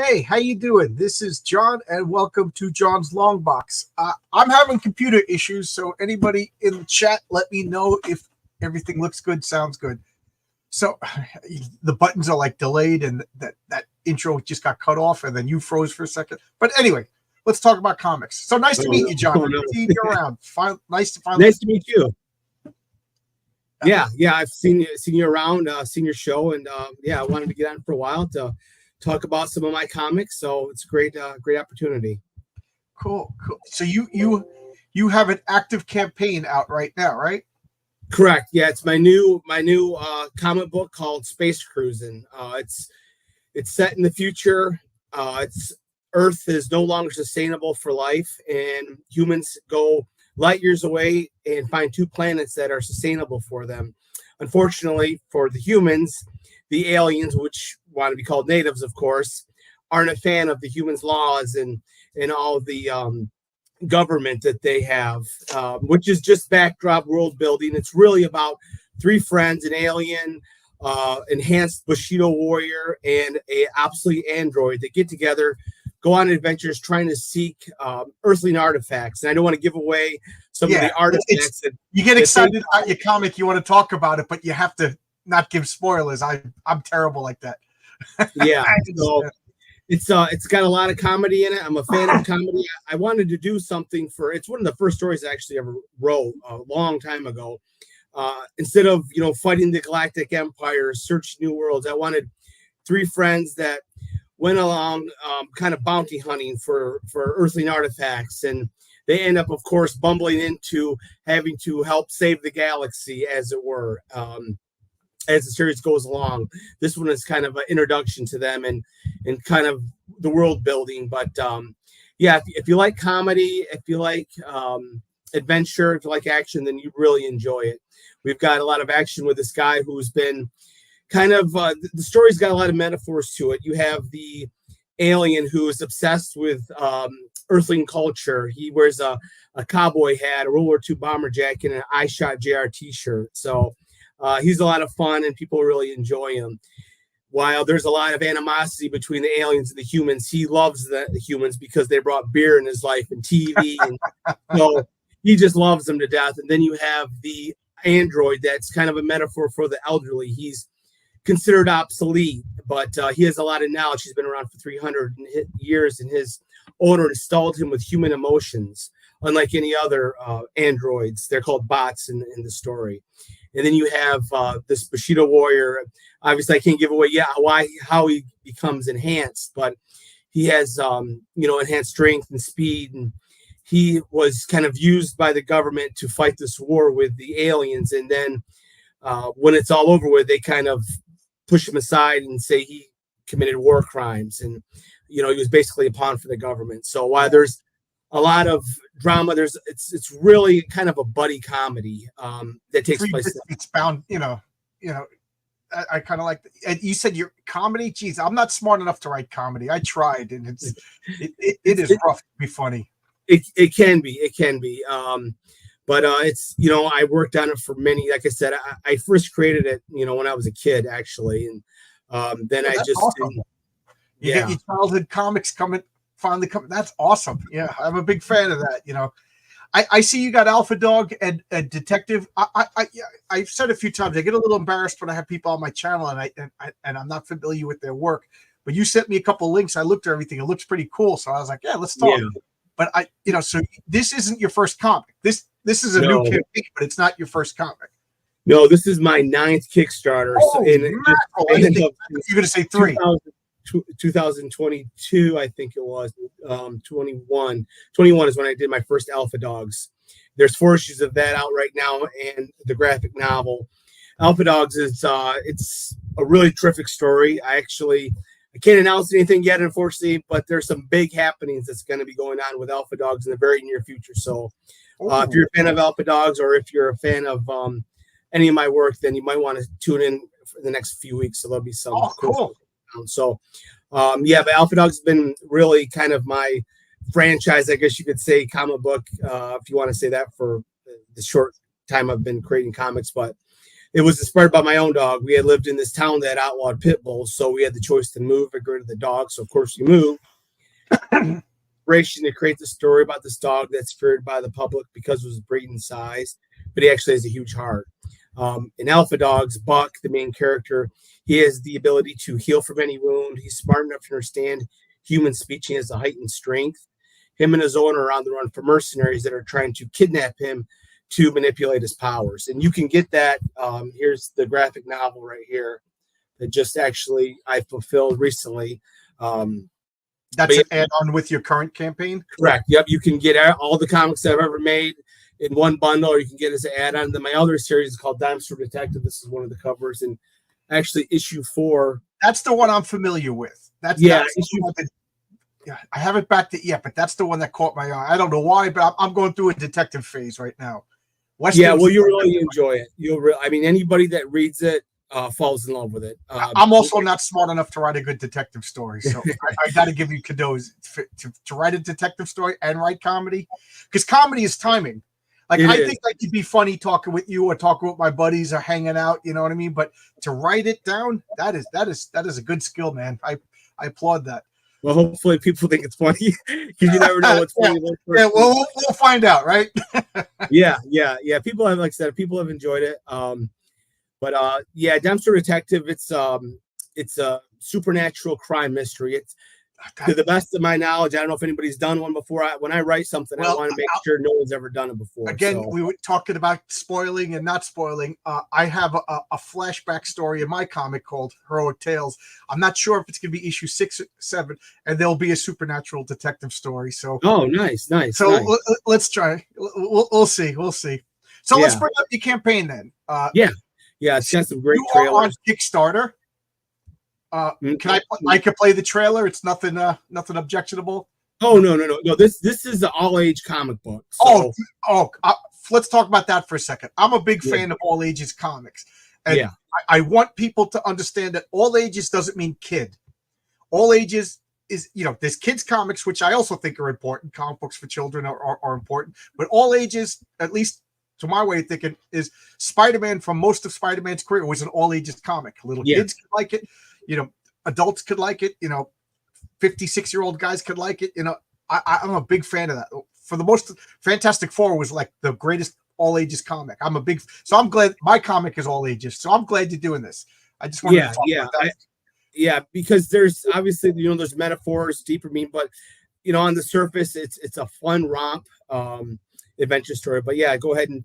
Hey, how you doing? This is John, and welcome to John's Long Box. I'm having computer issues, so anybody in the chat, let me know if everything looks good, sounds good. So the buttons are like delayed, and that intro just got cut off, and then you froze for a second. But anyway, let's talk about comics. So nice to meet you, John. Nice to see you around. Nice to finally. Nice to meet you. Yeah, I've seen you around, seen your show, and I wanted to get on for a while to talk about some of my comics. So it's a great opportunity. Cool. So you have an active campaign out right now, right? Correct. Yeah, it's my new comic book called Space Cruising. It's set in the future. Earth is no longer sustainable for life, and humans go light years away and find two planets that are sustainable for them. Unfortunately, for the humans, the aliens, which want to be called natives, of course, aren't a fan of the humans' laws and all the government that they have, which is just backdrop world building. It's really about three friends, an alien, enhanced Bushido warrior, and a obsolete android that get together, go on adventures trying to seek earthling artifacts. And I don't want to give away some of the artifacts. You get excited about your comic, you want to talk about it, but you have to not give spoilers. I'm terrible like that. Yeah. So it's got a lot of comedy in it. I'm a fan of comedy. I wanted to do something it's one of the first stories I actually ever wrote a long time ago. Instead of, fighting the Galactic Empire, search new worlds, I wanted three friends that went along kind of bounty hunting for earthling artifacts, and they end up, of course, bumbling into having to help save the galaxy, as it were, as the series goes along. This one is kind of an introduction to them and kind of the world building. But if you like comedy, if you like adventure, if you like action, then you really enjoy it. We've got a lot of action with this guy who's been kind of the story's got a lot of metaphors to it. You have the alien who is obsessed with earthling culture. He wears a cowboy hat, a World War II bomber jacket, and an I Shot JR t-shirt. So he's a lot of fun, and people really enjoy him. While there's a lot of animosity between the aliens and the humans, he loves the humans because they brought beer in his life and TV, and so he just loves them to death. And then you have the android that's kind of a metaphor for the elderly. He's considered obsolete, but he has a lot of knowledge. He's been around for 300 years, and his owner installed him with human emotions, unlike any other androids. They're called bots in the story. And then you have this Bushido warrior. Obviously, I can't give away how he becomes enhanced, but he has enhanced strength and speed, and he was kind of used by the government to fight this war with the aliens. And then when it's all over with, they kind of push him aside and say he committed war crimes, and he was basically a pawn for the government. So while there's a lot of drama, it's really kind of a buddy comedy that takes place. It's bound, I kind of like. You said your comedy. Geez, I'm not smart enough to write comedy. I tried, and it is rough to be funny. It can be. But it's, I worked on it for many. Like I said, I first created it, when I was a kid, actually, and then I just awesome. You get your childhood comics finally coming. That's awesome. Yeah, I'm a big fan of that. I see you got Alpha Dog and Detective. I've said a few times I get a little embarrassed when I have people on my channel and I'm not familiar with their work. But you sent me a couple of links. I looked at everything. It looks pretty cool. So I was like, yeah, let's talk. Yeah. But so this isn't your first comic. This is a new campaign, but it's not your first comic. No, this is my 9th Kickstarter. Oh, you're going to say 3. 2022, I think it was. 21 is when I did my first Alpha Dogs. There's 4 issues of that out right now, and the graphic novel. Alpha Dogs is it's a really terrific story. I can't announce anything yet, unfortunately, but there's some big happenings that's going to be going on with Alpha Dogs in the very near future. So if you're a fan of Alpha Dogs, or if you're a fan of any of my work, then you might want to tune in for the next few weeks. So there'll be some cool. So but Alpha Dogs has been really kind of my franchise, I guess you could say, comic book, if you want to say that, for the short time I've been creating comics. But it was inspired by my own dog. We had lived in this town that outlawed pit bulls, so we had the choice to move or get rid of the dog. So of course we moved. Inspiration to create the story about this dog that's feared by the public because of his breeding size, but he actually has a huge heart. In Alpha Dogs, Buck, the main character, he has the ability to heal from any wound. He's smart enough to understand human speech. He has a heightened strength. Him and his owner are on the run for mercenaries that are trying to kidnap him to manipulate his powers. And you can get that. Here's the graphic novel right here that just actually I fulfilled recently. That's an add-on with your current campaign? Correct. Yep. You can get all the comics I've ever made in one bundle, or you can get it as an add-on. Then my other series is called Dexter Detective. This is one of the covers, and actually issue 4. That's the one I'm familiar with. That's issue. Yeah, I haven't backed it yet, but that's the one that caught my eye. I don't know why, but I'm going through a detective phase right now. Yeah, well, you really enjoy it. I mean, anybody that reads it falls in love with it. I'm also not smart enough to write a good detective story, so I got to give you kudos to write a detective story and write comedy, because comedy is timing. Like I think I could be funny talking with you or talking with my buddies or hanging out, you know what I mean? But to write it down, that is a good skill, man. I applaud that. Well, hopefully people think it's funny, because you never know what's funny. Yeah, we'll find out, right? yeah. People have, like I said, people have enjoyed it. But Dexter Detective, it's a supernatural crime mystery. It's, to the best of my knowledge, I don't know if anybody's done one before. When I write something, I want to make sure no one's ever done it before. Again, we were talking about spoiling and not spoiling. I have a flashback story in my comic called Heroic Tales. I'm not sure if it's going to be issue 6 or 7, and there'll be a supernatural detective story. So, nice. So let's try. We'll see. So let's bring up your campaign then. It's got some great trailers. On Kickstarter. Can I can play the trailer? It's nothing objectionable. Oh no. This is an all age comic book. So. Let's talk about that for a second. I'm a big fan of all ages comics, and I want people to understand that all ages doesn't mean kid. All ages is, there's kids comics, which I also think are important. Comic books for children are important, but all ages, at least to my way of thinking, is Spider-Man. From most of Spider-Man's career was an all ages comic. Little kids could like it. Adults could like it, 56-year-old guys could like it. I'm a big fan of that. For the most, Fantastic Four was like the greatest all ages comic. So I'm glad my comic is all ages. So I'm glad you're doing this. I just want to talk about that. Because there's obviously, there's metaphors, deeper meaning, but on the surface, it's a fun romp adventure story. But go ahead and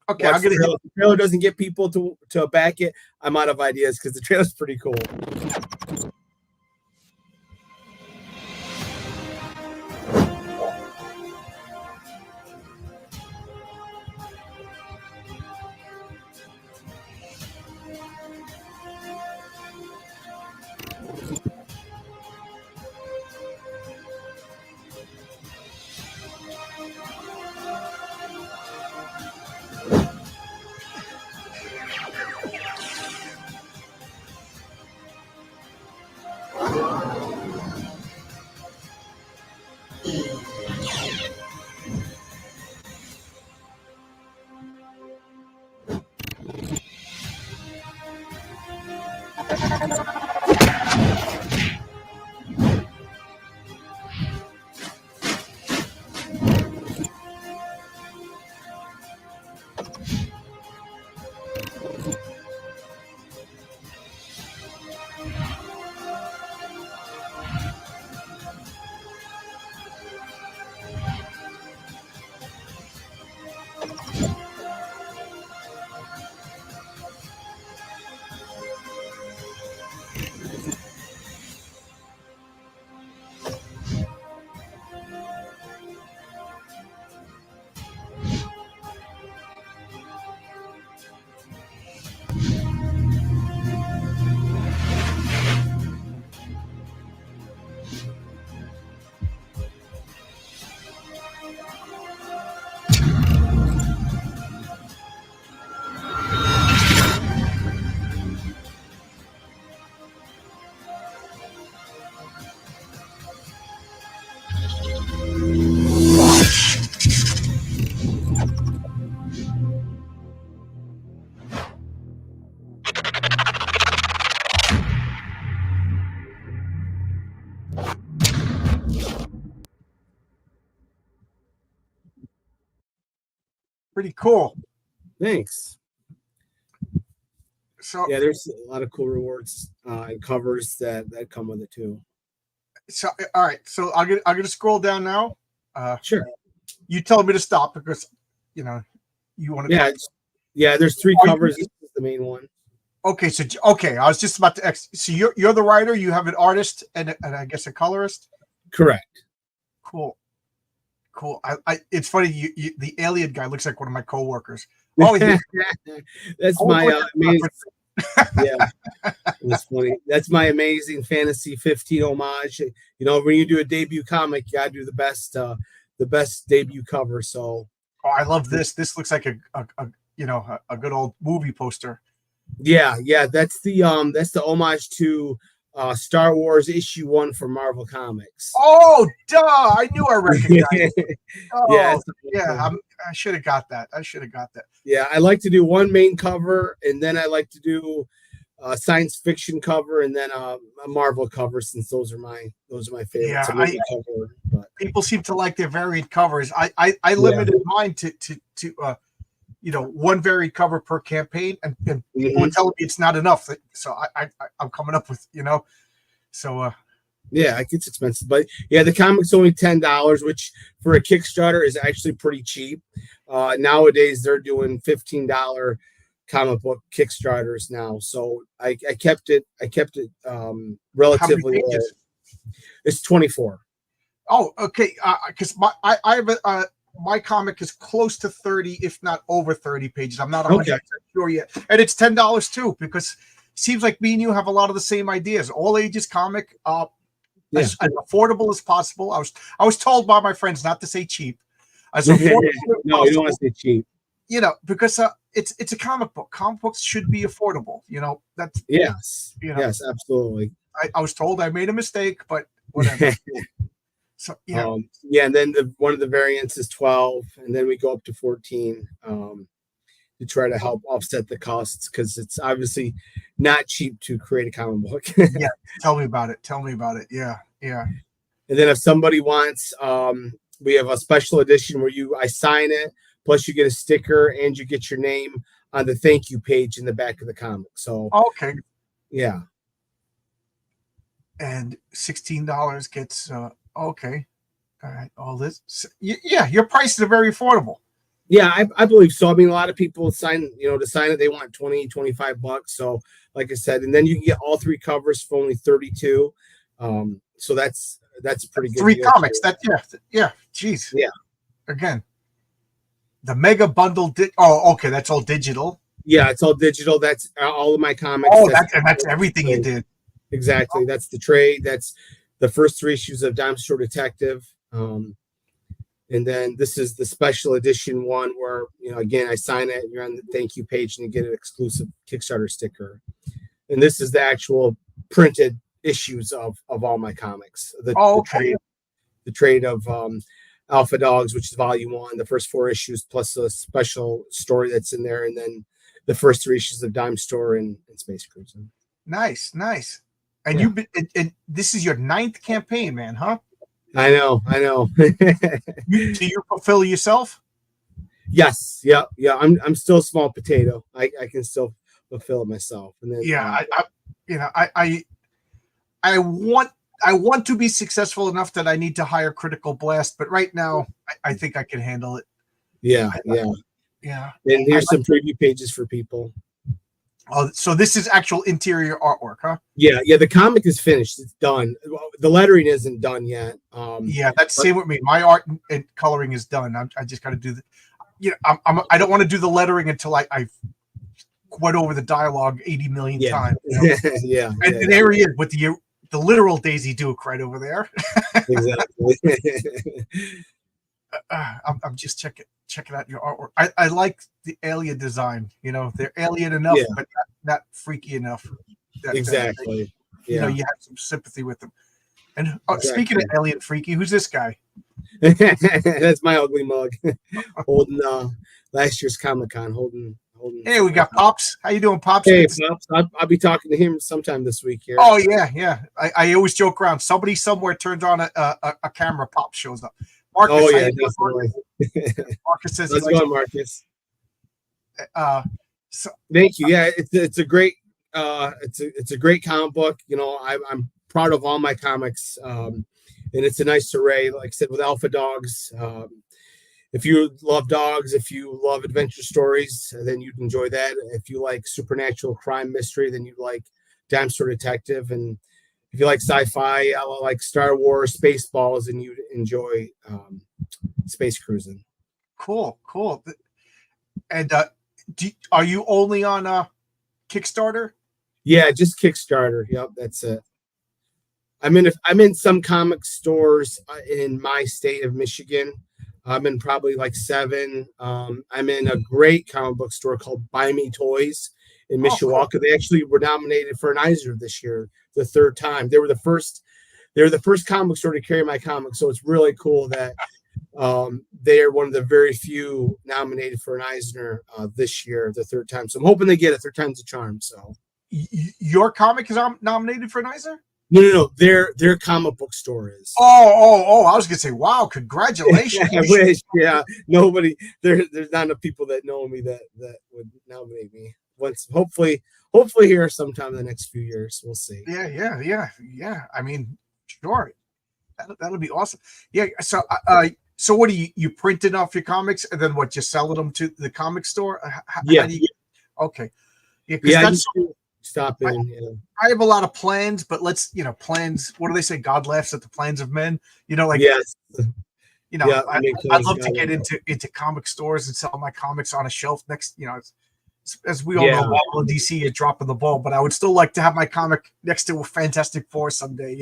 okay. I'm gonna if the trailer doesn't get people to back it, I'm out of ideas, because the trailer's pretty cool. Pretty cool. Thanks. So yeah, there's a lot of cool rewards and covers that come with it too. So all right, so I'm gonna scroll down now. Sure. You tell me to stop because you want to. Yeah, there's 3 covers. This is the main one. Okay, so I was just about to. So you're the writer. You have an artist and I guess a colorist. Correct. Cool. I it's funny. You the alien guy looks like one of my coworkers. Oh, that's my amazing. Yeah, that's funny. That's my amazing fantasy 15 homage. When you do a debut comic, you gotta do the best debut cover. So, I love this. This looks like a good old movie poster. Yeah, that's the homage to Star Wars issue 1 from Marvel Comics. Oh, duh! I knew I recognized it. Oh, yeah. I should have got that. Yeah, I like to do one main cover, and then I like to do a science fiction cover, and then a Marvel cover, since those are my favorites. Yeah, people seem to like their varied covers. I limited mine to one varied cover per campaign, and people are telling me it's not enough. So I'm coming up with so. Yeah, it gets expensive, but yeah, the comic's only $10, which for a Kickstarter is actually pretty cheap. Nowadays, they're doing $15 comic book Kickstarters now, so I kept it relatively low. It's 24. Oh, okay. Because I have my comic is close to 30, if not over 30 pages. I'm not 100% sure yet, and it's $10 too, because it seems like me and you have a lot of the same ideas. All ages comic. As affordable as possible. I was told by my friends not to say cheap. As affordable no, you don't want to say cheap. Because it's a comic book. Comic books should be affordable. That's yes, absolutely. I was told I made a mistake, but whatever. So and then one of the variants is 12, and then we go up to 14. To try to help offset the costs, because it's obviously not cheap to create a comic book. Yeah, tell me about it. Yeah. And then if somebody wants, we have a special edition where I sign it, plus you get a sticker and you get your name on the thank you page in the back of the comic. So okay, yeah. And $16 gets okay. All right, all this. Your prices are very affordable. Yeah, I believe so. I mean, a lot of people sign, to sign it, they want $20-$25. So, like I said, and then you can get all 3 covers for only $32. So that's pretty good. 3 comics. Geez. Yeah. Again, the mega bundle. Okay, that's all digital. Yeah, it's all digital. That's all of my comics. Oh, that's everything you did. Exactly. That's the trade. That's the first 3 issues of Dexter Detective. And then this is the special edition one where, again, I sign it, you're on the thank you page, and you get an exclusive Kickstarter sticker. And this is the actual printed issues of all my comics. The trade of Alpha Dogs, which is volume 1, the first 4 issues, plus a special story that's in there, and then the first 3 issues of Dime Store and Space Cruiser. Nice. And and this is your 9th campaign, man, huh? I know. Do you fulfill yourself? Yes. Yeah. I'm still a small potato. I can still fulfill it myself. And then I want to be successful enough that I need to hire Critical Blast, but right now I think I can handle it. Yeah. And here's some preview pages for people. Oh, so this is actual interior artwork, huh? Yeah. The comic is finished. It's done. The lettering isn't done yet. That's the same with me. My art and coloring is done. I just got to do I don't want to do the lettering until I've went over the dialogue 80 million times. Yeah. And there he is with the literal Daisy Duke right over there. Exactly. I'm just checking out your artwork. I like the alien design. They're alien enough, but not freaky enough. Exactly. You have some sympathy with them. And speaking of alien freaky, who's this guy? That's my ugly mug. Holding last year's Comic-Con. Holding. Hey, we got Pops. How you doing, Pops? Hey, Pops. I'll be talking to him sometime this week here. Oh yeah. I always joke around. Somebody somewhere turns on a camera. Pops shows up. Marcus, definitely. Marcus says Let's go, Marcus. So thank you. Yeah, it's a great it's a great comic book. You know, I'm proud of all my comics, and it's a nice array. Like I said, with Alpha Dogs. If you love dogs, if you love adventure stories, then you'd enjoy that. If you like supernatural crime mystery, then you'd like Dexter Detective. And if you like sci-fi, like Star Wars, Spaceballs, and you'd enjoy Space Cruising. Cool. And are you only on Kickstarter? Yeah, just Kickstarter. Yep, that's it. I'm in some comic stores in my state of Michigan. I'm in probably like 7. I'm in a great comic book store called Buy Me Toys in Mishawaka. Cool. They actually were nominated for an Eisner this year, the 3rd time. They were the first comic book store to carry my comics. So it's really cool that they are one of the very few nominated for an Eisner this year, the 3rd time. So I'm hoping they get it. 3rd time's a charm. So your comic is nominated for an Eisner? No. Their comic book store is. Oh! I was gonna say, wow, congratulations. I wish. Yeah, nobody. There's not enough people that know me that would nominate me. Once, hopefully here sometime in the next few years. We'll see. Yeah. I mean, sure, that'll be awesome. Yeah. So what do you printing off your comics and then what? Just selling them to the comic store? How do you, okay. Yeah. That's. Stop in. I have a lot of plans, but plans. What do they say? God laughs at the plans of men. Yes. I'd love to get into comic stores and sell my comics on a shelf next. As we all know, Marvel and DC are dropping the ball, but I would still like to have my comic next to a Fantastic Four someday.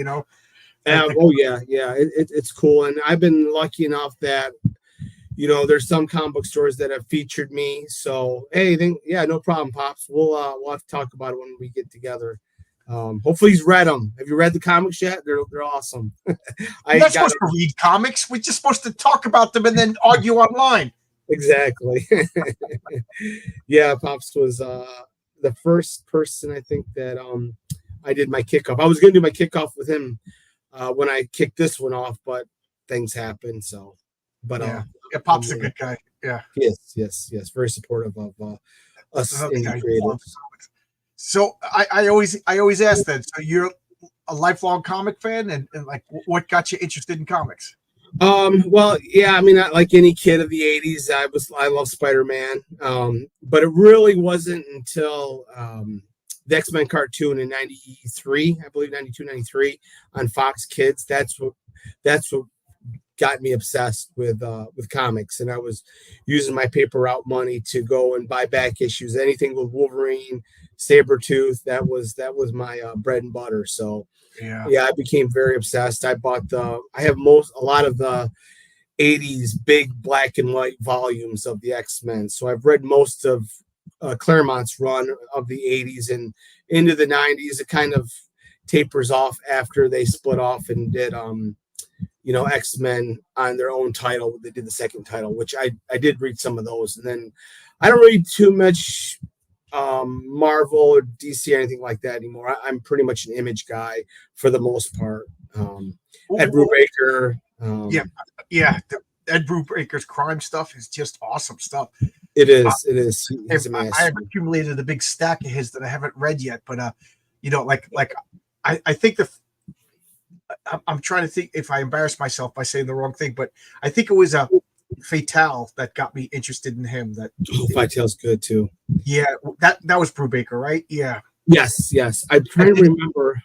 It's cool, and I've been lucky enough that. There's some comic book stores that have featured me. So, hey, no problem, Pops. We'll have to talk about it when we get together. Hopefully he's read them. Have you read the comics yet? They're awesome. You're not supposed to read comics. We're just supposed to talk about them and then argue online. Exactly. Yeah, Pops was the first person I think that I did my kickoff. I was going to do my kickoff with him when I kicked this one off, but things happened. So, but Pop's a good guy. Yeah. Yes. Very supportive of us indie creatives. So I always ask that. So you're a lifelong comic fan, and like, what got you interested in comics? Well, yeah, I mean, like any kid of the '80s, I love Spider-Man. But it really wasn't until the X-Men cartoon in '93, I believe '92, '93 on Fox Kids. That's what got me obsessed with comics, and I was using my paper route money to go and buy back issues, anything with Wolverine, Sabretooth. That was my bread and butter. So I became very obsessed. I have a lot of the 80s big black and white volumes of the X-Men. So I've read most of Claremont's run of the 80s and into the 90s. It kind of tapers off after they split off and did X-Men on their own title. They did the second title, which I did read some of those. And then I don't read too much Marvel or DC or anything like that anymore. I'm pretty much an Image guy for the most part. Ed Brubaker. Ed Brubaker's crime stuff is just awesome stuff. It is. He's a I have accumulated a big stack of his that I haven't read yet, but I think I'm trying to think if I embarrass myself by saying the wrong thing, but I think it was Fatale that got me interested in him. Fatale's good too. Yeah, that was Brubaker, right? Yeah. Yes. I'm trying to remember.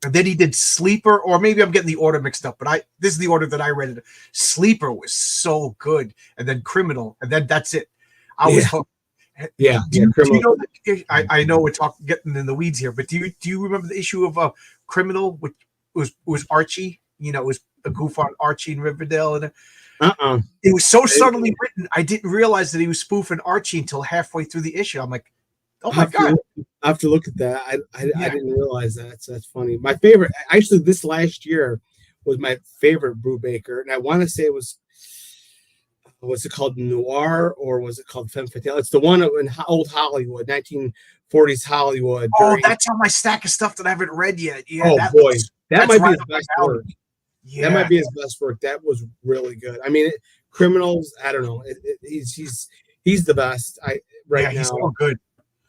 And then he did Sleeper, or maybe I'm getting the order mixed up, but this is the order that I read it. Sleeper was so good, and then Criminal, and then that's it. I was hooked. Yeah. Criminal. I know we're getting in the weeds here, but do you remember the issue of Criminal, which was Archie? It was a goof on Archie in Riverdale, and it was so subtly written. I didn't realize that he was spoofing Archie until halfway through the issue. I'm like, oh my god! I have to look at that. I didn't realize that. So that's funny. My favorite, actually, this last year was my favorite Brubaker, and I want to say it was. Was it called Noir or was it called Femme Fatale? It's the one in old Hollywood, 1940s Hollywood. That's on my stack of stuff that I haven't read yet. Yeah, that might be his best work. Yeah. That might be his best work. That was really good. I mean, criminals. I don't know. He's the best. Right he's now. so good.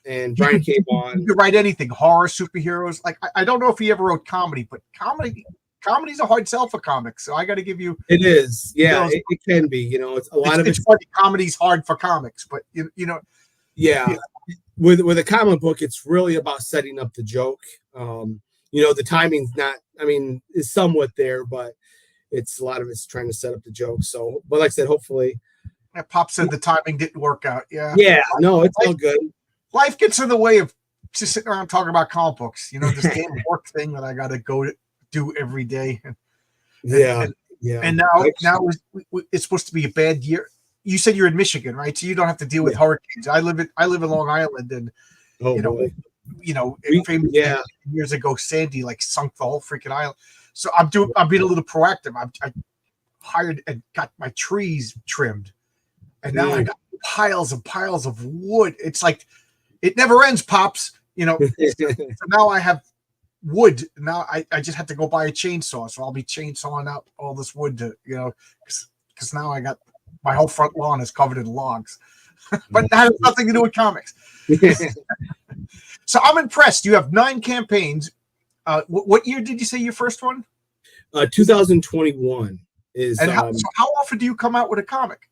And Brian K. Vaughan. You could write anything, horror, superheroes. Like I don't know if he ever wrote comedy, but comedy's a hard sell for comics. So I got to give you. It is, yeah, it can be. You know, it's a lot of it's funny. Comedy's hard for comics, but you know. Yeah, with a comic book, it's really about setting up the joke. You know, the timing's not. I mean, is somewhat there, but it's a lot of it's trying to set up the joke. So, but like I said, hopefully. Pop said the timing didn't work out. Yeah. Yeah. No, it's all good. Life gets in the way of just sitting around talking about comic books. You know, this damn work thing that I got to go do every day. Yeah. And now it's supposed to be a bad year. You said you're in Michigan, right? So you don't have to deal with hurricanes. I live in Long Island, and years ago Sandy like sunk the whole freaking island. So I'm being a little proactive. I hired and got my trees trimmed, and now I got piles and piles of wood. It's like it never ends, Pops. You know. So now I have wood. Now I just have to go buy a chainsaw. So I'll be chainsawing out all this wood to because now I got my whole front lawn is covered in logs. But that has nothing to do with comics. So I'm impressed. You have 9 campaigns. What year did you say your first one? 2021 is. And so how often do you come out with a comic?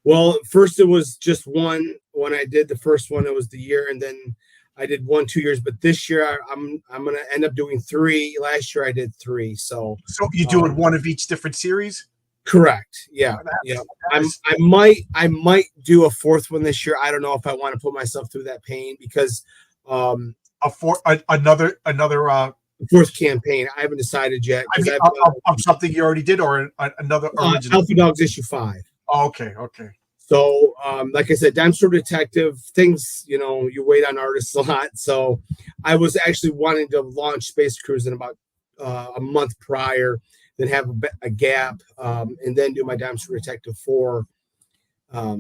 Well, first it was just one. When I did the first one, it was the year, and then I did 1 2 years. But this year I'm going to end up doing 3. Last year I did 3. So you're doing one of each different series? Correct. Yeah. I might do a 4th one this year. I don't know if I want to put myself through that pain because another 4th campaign. I haven't decided yet. I mean, of something you already did or another original? Alpha Dogs issue 5. Oh, okay. So, like I said, Dexter Detective, things, you wait on artists a lot. So I was actually wanting to launch Space Cruise in about a month prior, then have a gap, and then do my Dexter Detective 4. I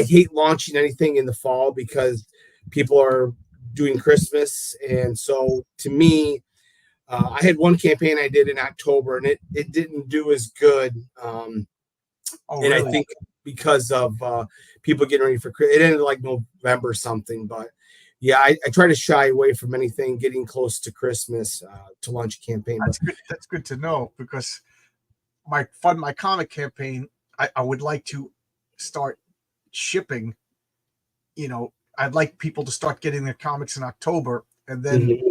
hate launching anything in the fall because people are doing Christmas. And so to me, I had one campaign I did in October and it didn't do as good. Really? I think because of people getting ready for Christmas, it ended like November or something. But yeah, I try to shy away from anything getting close to Christmas to launch a campaign. That's good to know because my comic campaign, I would like to start shipping. I'd like people to start getting their comics in October, and then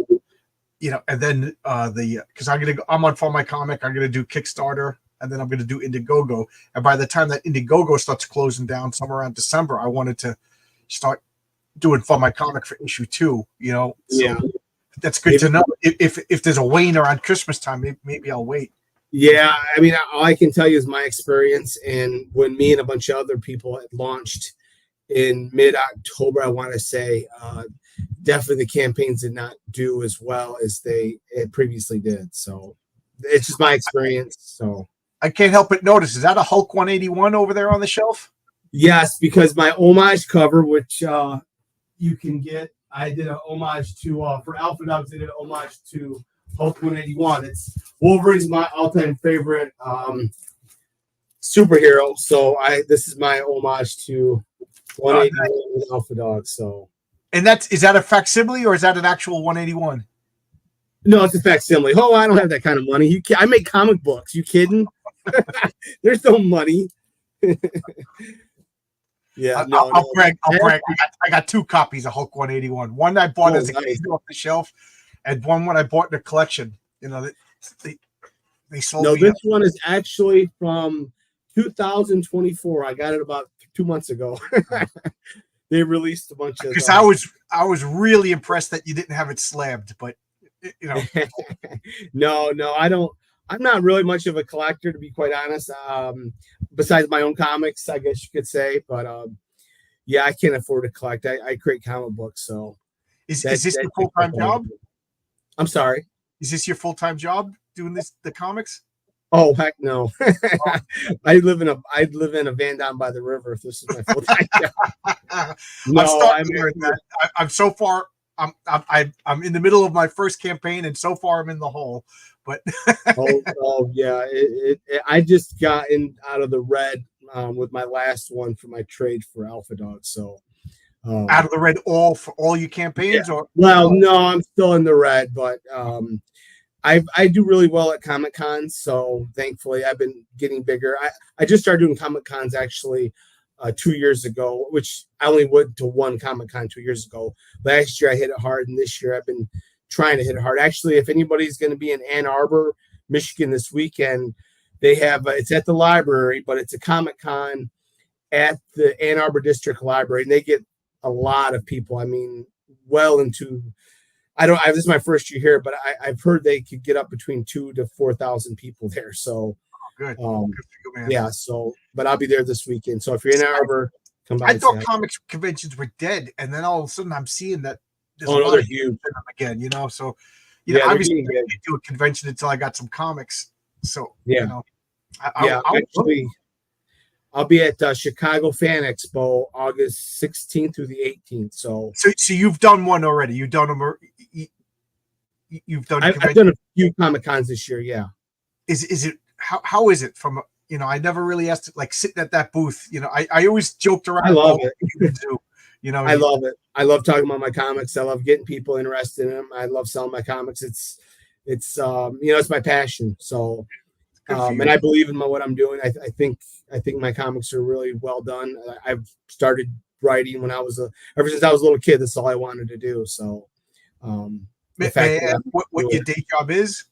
because I'm on For My Comic, I'm gonna do Kickstarter, and then I'm gonna do Indiegogo, and by the time that Indiegogo starts closing down somewhere around December, I wanted to start doing For My Comic for issue 2. So that's good to know. If there's a wane around Christmas time, maybe I'll wait. Yeah, I mean, all I can tell you is my experience, and when me and a bunch of other people had launched in mid-October, I want to say definitely the campaigns did not do as well as they previously did. So it's just my experience. So I can't help but notice, is that a Hulk 181 over there on the shelf? Yes, because my homage cover, which you can get, I did an homage to for Alpha Dogs. I did an homage to Hulk 181. It's Wolverine's my all-time favorite superhero. So this is my homage to 181 with Alpha Dog. So, and is that a facsimile or is that an actual 181? No, it's a facsimile. Oh, I don't have that kind of money. I make comic books. You kidding? There's no money. Yeah, I'll brag. I got 2 copies of Hulk 181. One I bought as a kid off the shelf, and one when I bought in a collection. They sold. No, this one is actually from 2024. I got it about 2 months ago. They released a bunch of. Because I was really impressed that you didn't have it slabbed, but No, I don't. I'm not really much of a collector, to be quite honest. Besides my own comics, I guess you could say. But yeah, I can't afford to collect. I create comic books. So is this your full-time job? I'm sorry. Is this your full-time job doing the comics? Oh heck no! I live in a van down by the river. If this is my full-time job. I'm so far I'm in the middle of my first campaign, and so far I'm in the hole. But yeah, I just got in out of the red with my last one for my trade for Alpha Dog. So out of the red for all your campaigns, yeah. or No, I'm still in the red, but I do really well at Comic Cons, so thankfully I've been getting bigger. I just started doing Comic Cons actually 2 years ago, which I only went to one Comic Con 2 years ago. Last year I hit it hard, and this year I've been trying to hit it hard. Actually, if anybody's going to be in Ann Arbor, Michigan this weekend, they have it's at the library, but it's a Comic Con at the Ann Arbor District Library, and they get a lot of people. I mean, well into this is my first year here, but I've heard they could get up between 2,000 to 4,000 people there. So good. Good for you, man. Yeah. So, but I'll be there this weekend. So if you're in Ann Arbor, come by. I thought comics conventions were dead, and then all of a sudden I'm seeing that there's a lot they're of huge again. So obviously I didn't do a convention until I got some comics. So I'll be at Chicago Fan Expo August 16th through the 18th. So you've done one already. You've done them. You've done. I've done a few Comic Cons this year. Yeah. Is it how is it from? I never really asked like sitting at that booth. I always joked around. I love it. I love it. I love talking about my comics. I love getting people interested in them. I love selling my comics. It's it's my passion. So. And I believe in what I'm doing. I think my comics are really well done. I've started writing when ever since I was a little kid. That's all I wanted to do. So, what your day job is?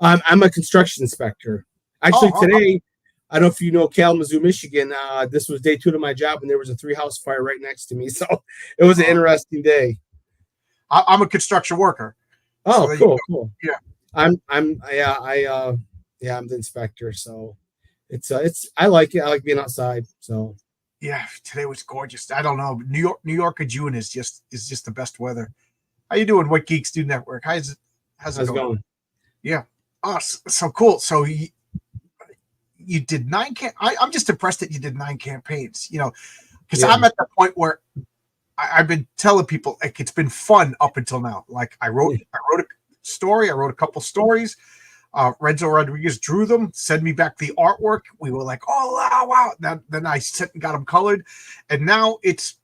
I'm a construction inspector. Actually, today, I don't know if you know Kalamazoo, Michigan. This was day 2 of my job, and there was a 3-house fire right next to me. So it was an interesting day. I'm a construction worker. Oh, so cool. Yeah, I'm the inspector, so I like it. I like being outside. So yeah, today was gorgeous. I don't know, New York or June is just the best weather. How you doing? What Geeks Do Network? How's it going? Yeah. Oh, so cool. So you did 9 I'm just impressed that you did 9 campaigns. Because I'm at the point where I've been telling people like it's been fun up until now. Like I wrote a story. I wrote a couple stories. Renzo Rodriguez drew them, sent me back the artwork. We were like, oh, wow. Then I sent and got them colored. And now it's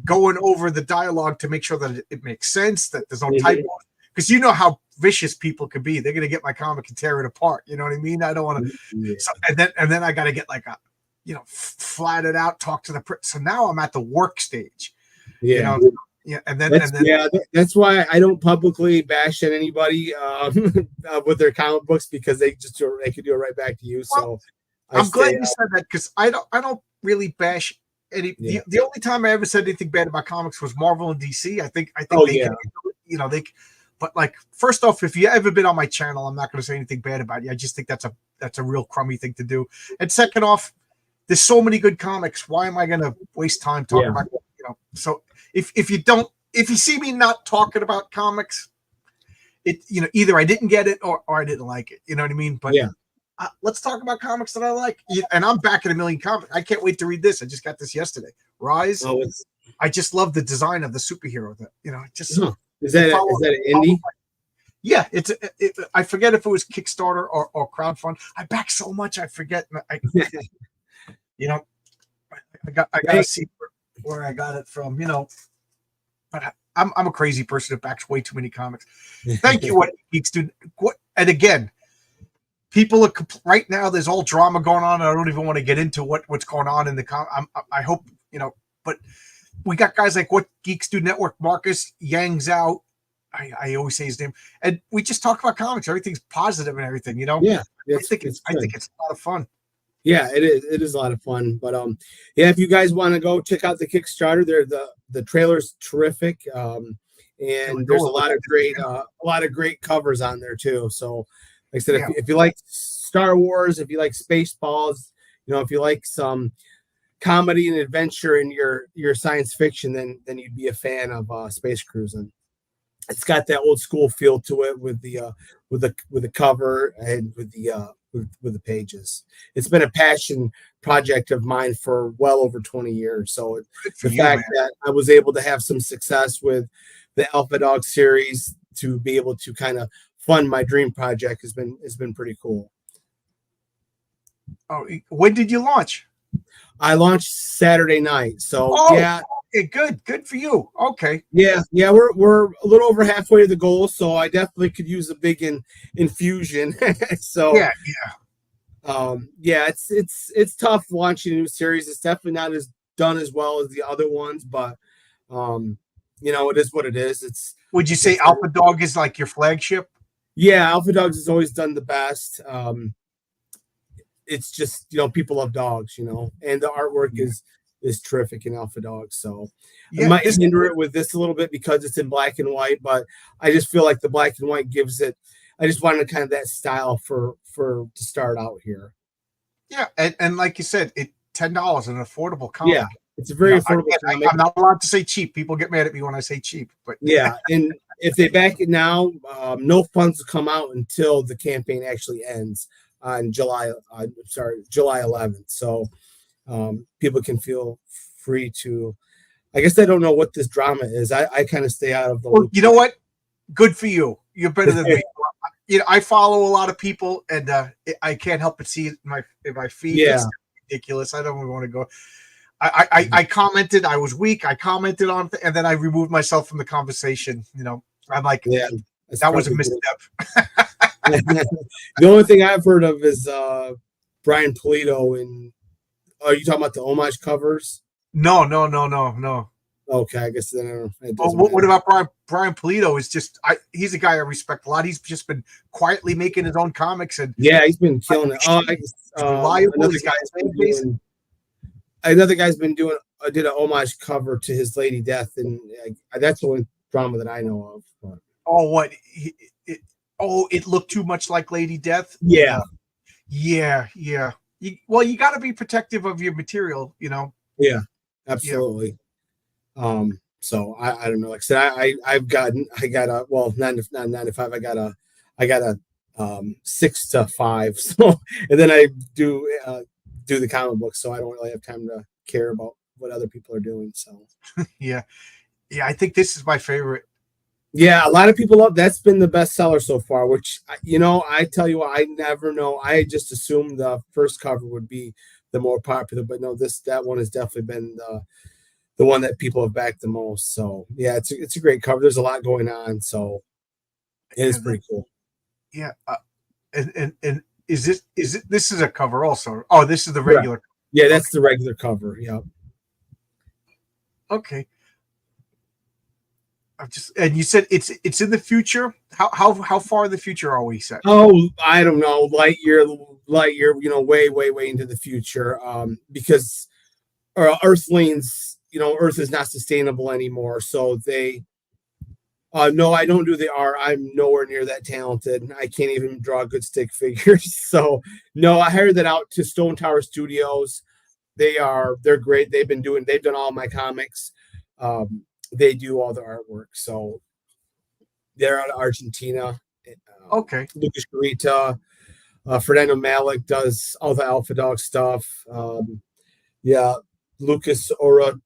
going over the dialogue to make sure that it makes sense, that there's no typos. Because you know how vicious people could be. They're going to get my comic and tear it apart. You know what I mean? I don't want to. Yeah. So, and then I got to get like flat it out, talk to the print. So now I'm at the work stage. Yeah. Yeah, and then that's why I don't publicly bash at anybody with their comic books, because they could do it right back to you. So I'm glad you said that, because I don't really bash any. Yeah. The only time I ever said anything bad about comics was Marvel and DC. I think they but like, first off, if you ever been on my channel, I'm not going to say anything bad about you. I just think that's a real crummy thing to do. And second off, there's so many good comics. Why am I going to waste time talking about so if you see me not talking about comics, either I didn't get it or I didn't like it. You know what I mean? But let's talk about comics that I like. And I'm back in a million comics. I can't wait to read this. I just got this yesterday. Rise. I just love the design of the superhero. Is that an indie? Yeah, I forget if it was Kickstarter or crowdfund. I back so much I forget. I gotta see where I got it from, but I'm a crazy person that backs way too many comics. Thank you, What Geeks Do. And again, people are right now. There's all drama going on. I don't even want to get into what's going on in the I hope but we got guys like What Geeks Do Network, Marcus Yang Zhao. I always say his name, and we just talk about comics. Everything's positive and everything, Yeah, I think it's a lot of fun. Yeah, it is. It is a lot of fun. But if you guys want to go check out the Kickstarter, the trailer's terrific. And there's a lot of great covers on there too. So, like I said, if you like Star Wars, if you like Spaceballs, if you like some comedy and adventure in your science fiction, then you'd be a fan of Space Cruising. It's got that old school feel to it with the cover and with the pages. It's been a passion project of mine for well over 20 years. So the fact that I was able to have some success with the Alpha Dog series to be able to kind of fund my dream project has been pretty cool. Oh, when did you launch? I launched Saturday night, so yeah. Okay, good for you. Okay. Yeah, we're a little over halfway to the goal, so I definitely could use a big infusion. So yeah, it's tough launching a new series. It's definitely not as done as well as the other ones, but it is what it is. Would you say Alpha Dog is like your flagship? Yeah, Alpha Dogs has always done the best. It's just people love dogs, and the artwork is terrific in Alpha Dogs. So I might hinder it with this a little bit because it's in black and white, but I just feel like the black and white gives it. I just wanted kind of that style for to start out here. Yeah, and like you said, $10 an affordable comic. Yeah, it's a very affordable comic. I'm not allowed to say cheap. People get mad at me when I say cheap, but yeah, and if they back it now, no funds will come out until the campaign actually ends on July 11th. So people can feel free to. I guess I don't know what this drama is. I kind of stay out of the loop. You know what? Good for you. You're better than me. I follow a lot of people, and I can't help but see it in my feed. Yeah. It's ridiculous. I don't even want to go. I commented. I was weak. I commented on, and then I removed myself from the conversation. I'm like, that was a misstep. The only thing I've heard of is Brian Polito. And are you talking about the homage covers? No. Okay, I guess then. What about Brian Polito? Is just he's a guy I respect a lot. He's just been quietly making his own comics, and yeah, he's been killing it. Another guy's been doing. I did a homage cover to his Lady Death, and that's the only drama that I know of. But. Oh, what? It looked too much like Lady Death. Yeah. You got to be protective of your material, Yeah, absolutely. Yeah. So I don't know. Like I said, I got a 9 to 5. I got a 6 to 5. So and then I do the comic book, so I don't really have time to care about what other people are doing. So yeah. I think this is my favorite. Yeah, a lot of people love. That's been the best seller so far. Which I tell you what, I never know. I just assumed the first cover would be the more popular, but no, that one has definitely been the one that people have backed the most. So yeah, it's a great cover. There's a lot going on, so it is pretty cool. Yeah, and is this is a cover also? Oh, this is the regular. Yeah, that's the regular cover. Yeah. Okay. And you said it's in the future. How far in the future are we set? Oh, I don't know. Light year, way into the future. Because Earthlings, Earth is not sustainable anymore. So they, no, I don't do the art. I'm nowhere near that talented. I can't even draw good stick figures. So no, I hired that out to Stone Tower Studios. They're great. They've done all my comics. They do all the artwork, so they're out of Argentina. Okay. Lucas Garita, Fernando Malik does all the Alpha Dog stuff. Lucas Orata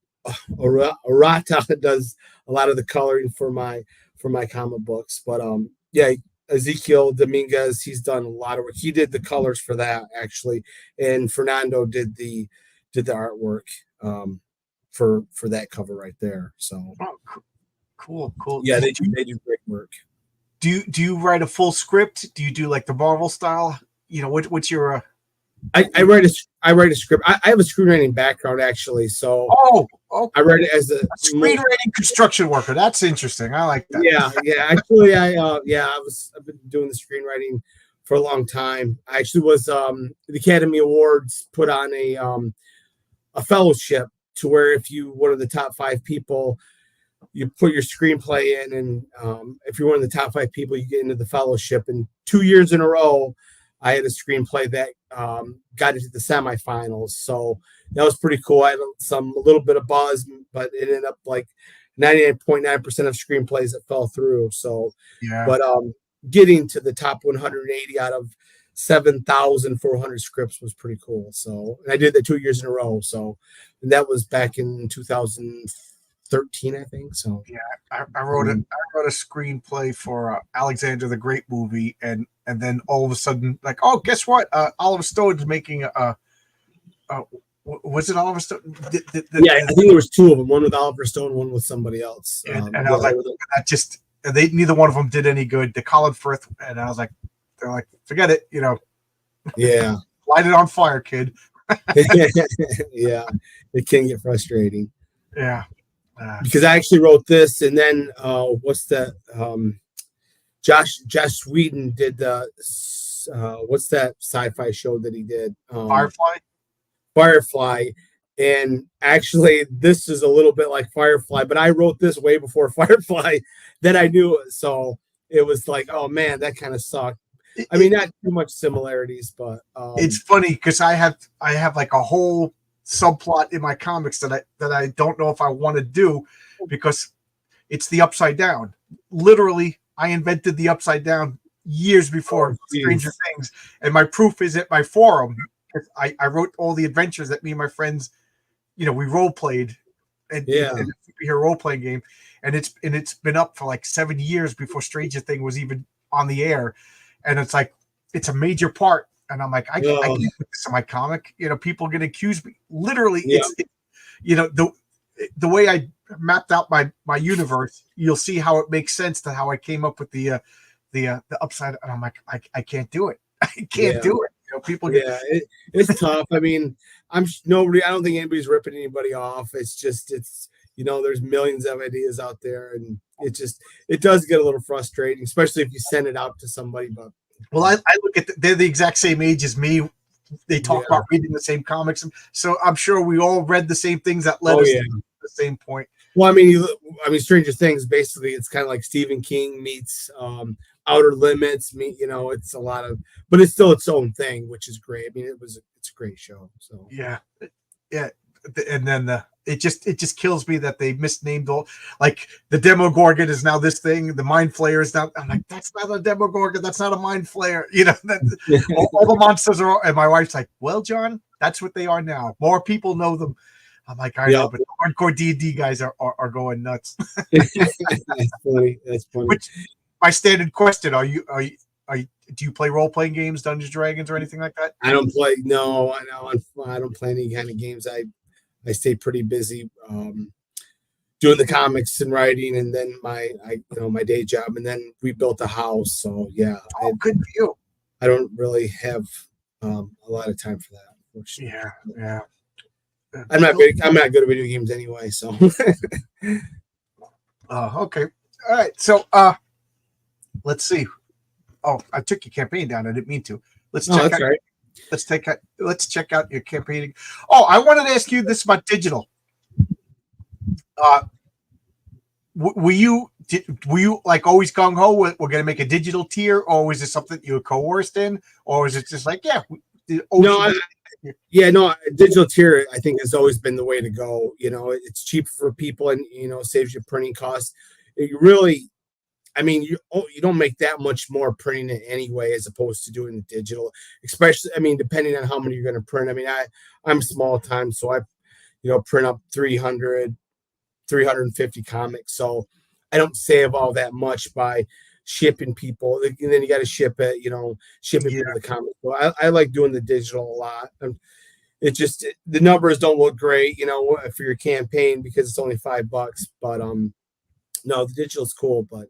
does a lot of the coloring for my comic books. But Ezekiel Dominguez, he's done a lot of work. He did the colors for that actually, and Fernando did the artwork. For that cover right there. So cool. Yeah, they do great work. Do you write a full script? Do you do like the Marvel style? What's your I write a script. I have a screenwriting background actually, so okay. I write it as a screenwriting construction worker. That's interesting. I like that. Yeah. Actually, I've been doing the screenwriting for a long time. I actually was the Academy Awards put on a fellowship to where if you one of the top 5 people, you put your screenplay in, and if you're one of the top 5 people, you get into the fellowship. And 2 years in a row, I had a screenplay that got into the semifinals. So that was pretty cool. I had a little bit of buzz, but it ended up like 99.9% of screenplays that fell through. So, yeah. But getting to the top 180 out of 7,400 scripts was pretty cool. So, and I did that 2 years in a row. So, and that was back in 2003 13, I think. So yeah, I wrote a screenplay for Alexander the Great movie, and then all of a sudden, like, oh, guess what? Oliver Stone's making was it Oliver Stone? I think there was two of them, one with Oliver Stone, one with somebody else. And I was like, that just neither one of them did any good. The Colin Firth, and I was like, they're like, forget it, Yeah. Light it on fire, kid. Yeah, it can get frustrating. Yeah. Because I actually wrote this, and then what's that? Josh Whedon did the what's that sci-fi show that he did? Firefly. And actually, this is a little bit like Firefly, but I wrote this way before Firefly that I knew it. So it was like, oh man, that kind of sucked. I mean, not too much similarities, but it's funny because I have like a whole subplot in my comics that I don't know if I want to do because it's the Upside Down. Literally, I invented the Upside Down years before Stranger Things, and my proof is at my forum. I wrote all the adventures that me and my friends, we role played, and a superhero role playing game, and it's been up for like 7 years before Stranger Things was even on the air, and it's like it's a major part, and I'm like I can't put this in my comic. People are gonna accuse me. Literally, it's the way I mapped out my universe. You'll see how it makes sense to how I came up with the upside, and I'm like I can't do it. I can't do it. People it's tough. I mean, I don't think anybody's ripping anybody off. It's just there's millions of ideas out there, and it does get a little frustrating, especially if you send it out to somebody. But I look at they're the exact same age as me. They talk about reading the same comics, so I'm sure we all read the same things that led us to the same point. Well, I mean, Stranger Things basically it's kind of like Stephen King meets Outer Limits. It's a lot of, but it's still its own thing, which is great. I mean, it's a great show. So yeah, and then it just kills me that they misnamed all, like the Demogorgon is now this thing, the Mind Flayer is now. I'm like, that's not a Demogorgon, that's not a Mind Flayer. All the monsters are. And my wife's like, well, John, that's what they are now. More people know them. I'm like, I know, but the hardcore D&D guys are going nuts. That's funny. Which, my standard question: do you play role playing games, Dungeons and Dragons, or anything like that? I don't play. No, I don't play any kind of games. I stay pretty busy doing the comics and writing, and then my day job, and then we built a house. So yeah, good for you. I don't really have a lot of time for that. Yeah. I'm not good at video games anyway. So. Okay. All right. So let's see. Oh, I took your campaign down. I didn't mean to. Let's check out. Right. Let's check out your campaigning. Oh, I wanted to ask you this about digital. Were you like always gung ho? We're going to make a digital tier, or was it something you were coerced in, or was it just like digital tier I think has always been the way to go. It's cheap for people, and saves you printing costs. You don't make that much more printing it anyway, as opposed to doing the digital, especially, depending on how many you're going to print. I'm small time, so I, print up 300, 350 comics. So I don't save all that much by shipping people. And then you got to ship it, shipping people the comics. So I like doing the digital a lot. The numbers don't look great, for your campaign because it's only $5, but, no, the digital's cool, but,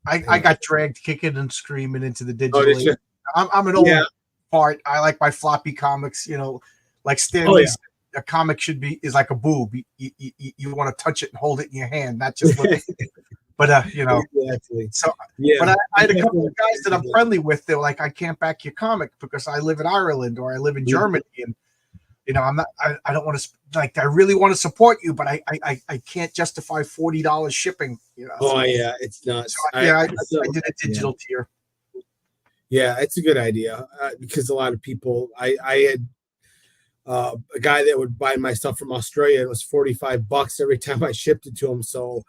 I got dragged kicking and screaming into the digital. I'm an old part. I like my floppy comics, like Stanley. A comic is like a boob. You want to touch it and hold it in your hand, not just look at it. But exactly. So but I had a couple of guys that I'm friendly with. They're like, I can't back your comic because I live in Ireland or I live in Germany, and I'm not. I don't want to I really want to support you, but I can't justify $40 shipping. It's nuts. So, I did a digital tier. Yeah, it's a good idea because a lot of people. I had a guy that would buy my stuff from Australia. It was $45 every time I shipped it to him. So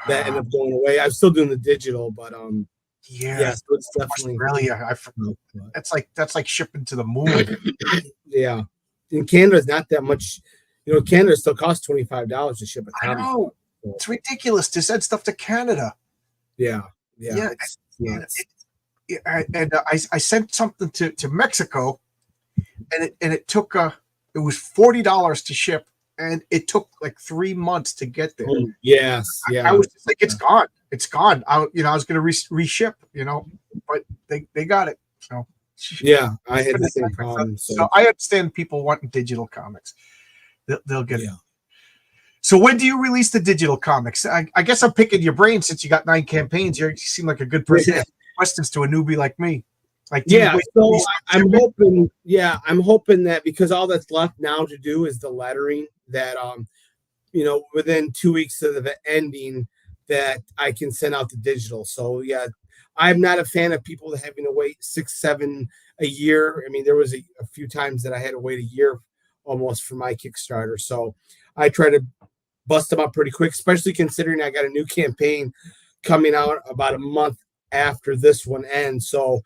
that ended up going away. I'm still doing the digital, but so it's definitely Australia. That's like shipping to the moon. Yeah. In Canada, it's not that much. Canada still costs $25 to ship a I comic. know. It's ridiculous to send stuff to Canada. Yeah. It's I sent something to Mexico, and it took it was $40 to ship, and it took like 3 months to get there. Oh, yes, I was just like, it's gone. I was going to reship, but they got it. So yeah, I had the same problem. So I understand people wanting digital comics. They'll get it. So when do you release the digital comics? I guess I'm picking your brain since you got 9 campaigns. You seem like a good person to ask questions to a newbie like me. So I'm hoping. Yeah, I'm hoping that because all that's left now to do is the lettering. That within 2 weeks of the ending, that I can send out the digital. So yeah, I'm not a fan of people having to wait 6, 7 a year. I mean, there was a few times that I had to wait a year almost for my Kickstarter. So I try to bust them up pretty quick, especially considering I got a new campaign coming out about a month after this one ends. So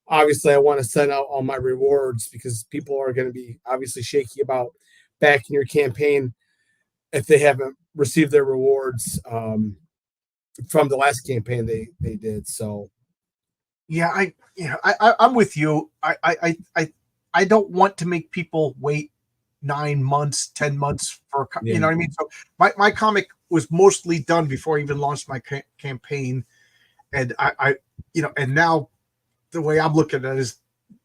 obviously I want to send out all my rewards because people are going to be obviously shaky about backing your campaign if they haven't received their rewards from the last campaign they did. So yeah, I'm with you. I don't want to make people wait 9 months, 10 months for you know what I mean. So my comic was mostly done before I even launched my campaign, and and now the way I'm looking at it is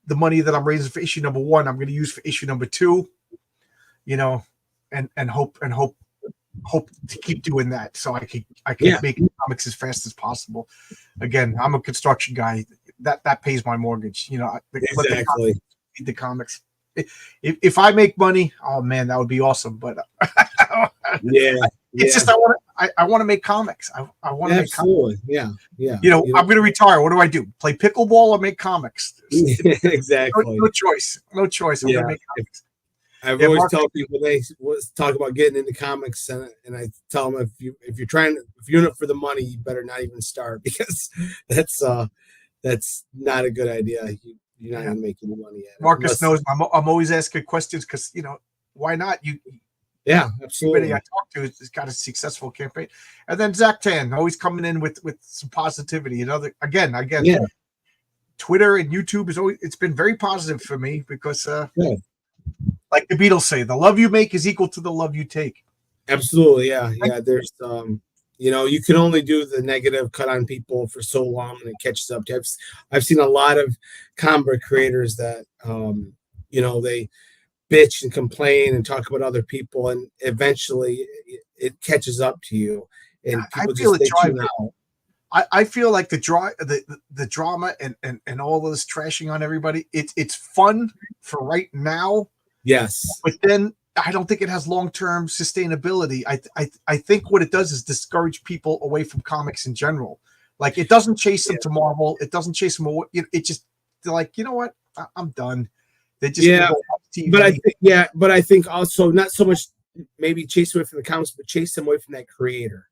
the money that I'm raising for issue number 1, I'm going to use for issue number 2, and hope to keep doing that so I can make comics as fast as possible. Again, I'm a construction guy. That pays my mortgage. Exactly. The comics. If I make money, oh man, that would be awesome. But it's just I want to make comics. I want to make comics. Yeah. I'm going to retire. What do I do? Play pickleball or make comics? Exactly. No choice. I'm going to make comics. I've always told people they talk about getting into comics, and I tell them if you're in it for the money, you better not even start because that's not a good idea. You're not going to make any money at it. Marcus knows I'm always asking questions because why not? Absolutely. Everybody I talk to has got a successful campaign, and then Zach Tan always coming in with some positivity. Again, Twitter and YouTube it's been very positive for me because like the Beatles say, the love you make is equal to the love you take. Absolutely, yeah. There's you can only do the negative cut on people for so long and it catches up to. I've seen a lot of comic creators that they bitch and complain and talk about other people, and eventually it catches up to you, and people just tune out. I feel like the drama and all of this trashing on everybody, it's fun for right now. Yes, but then I don't think it has long-term sustainability. I think what it does is discourage people away from comics in general. Like it doesn't chase them to Marvel. It doesn't chase them away. It just they're like, you know what? I'm done. They just TV. But I think also not so much maybe chase away from the comics, but chase them away from that creator